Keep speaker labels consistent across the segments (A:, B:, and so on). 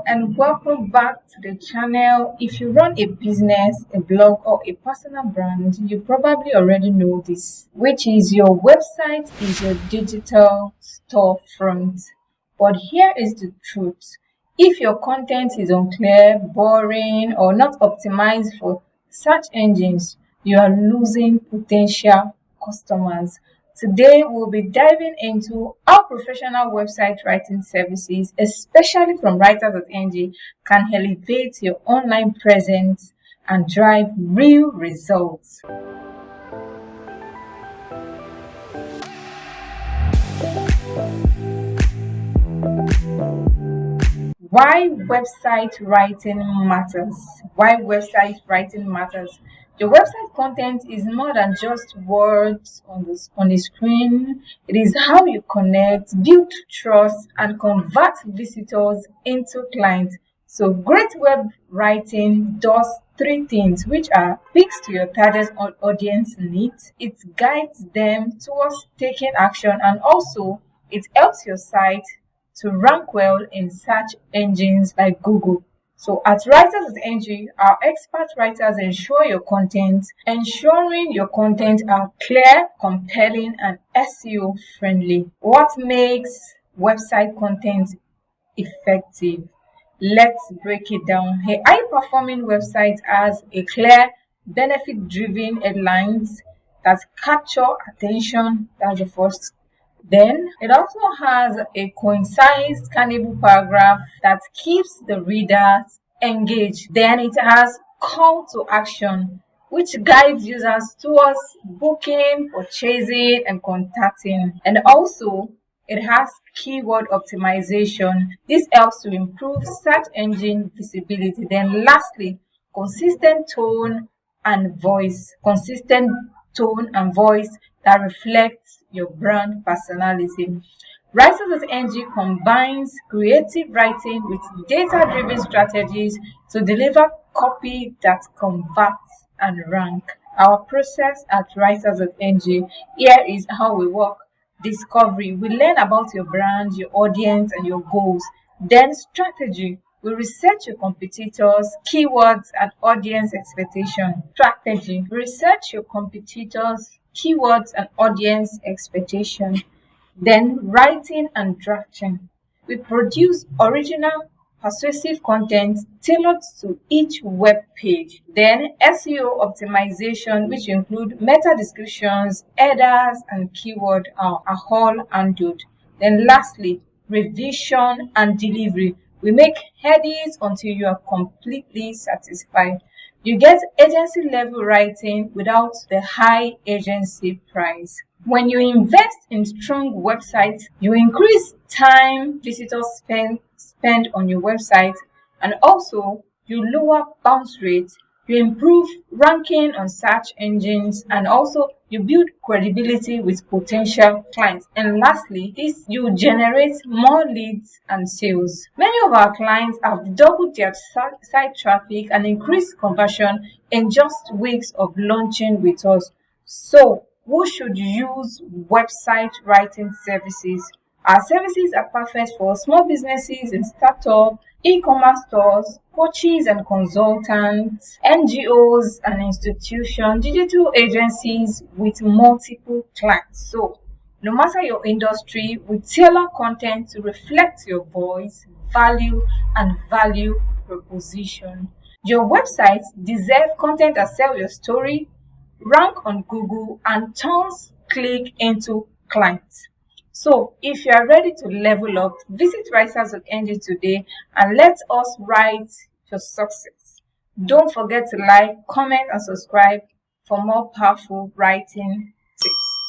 A: and welcome back to the channel. If you run a business, a blog, or a personal brand, you probably already know this, which is your website is your digital storefront. But here is the truth. If your content is unclear, boring, or not optimized for search engines, you are losing potential customers. Today, we'll be diving into how professional website writing services, especially from Writers.ng, can elevate your online presence and drive real results. Why website writing matters. Why website writing matters. Your website content is more than just words on the screen. It is how you connect, build trust, and convert visitors into clients. So great web writing does three things, which are speaks to your target audience needs, it guides them towards taking action, and also it helps your site to rank well in search engines like Google. So at Writers.ng, our expert writers ensuring your content are clear, compelling, and SEO friendly. What makes website content effective? Let's break it down. A high-performing website has a clear, benefit-driven headlines that capture attention. That's the first. Then it also has a concise, cannibal paragraph that keeps the readers engaged. Then it has call to action, which guides users towards booking, purchasing, and contacting. And also, it has keyword optimization. This helps to improve search engine visibility. Then lastly, consistent tone and voice. Consistent tone and voice that reflects your brand personality. Writers.ng combines creative writing with data-driven strategies to deliver copy that converts and rank. Our process at Writers.ng, here is how we work. Discovery, we learn about your brand, your audience, and your goals. Then strategy, we research your competitors, keywords, and audience expectation. Strategy, research your competitors, keywords, and audience expectation. Then writing and drafting. We produce original, persuasive content tailored to each web page. Then SEO optimization, which include meta descriptions, headers, and keyword are all handled. Then lastly, revision and delivery. We make edits until you are completely satisfied. You get agency level writing without the high agency price. When you invest in strong websites, you increase time visitors spend on your website, and also you lower bounce rates, you improve ranking on search engines, and also you build credibility with potential clients. And lastly, you generate more leads and sales. Many of our clients have doubled their site traffic and increased conversion in just weeks of launching with us. So who should use website writing services? Our services are perfect for small businesses and startups, e-commerce stores, coaches and consultants, NGOs and institutions, digital agencies with multiple clients. So, no matter your industry, we tailor content to reflect your voice, value, and value proposition. Your website deserves content that sells your story, rank on Google, and turns click into clients. So if you are ready to level up, visit Writers.ng today and let us write your success. Don't forget to like, comment, and subscribe for more powerful writing tips.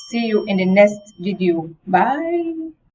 A: See you in the next video. Bye.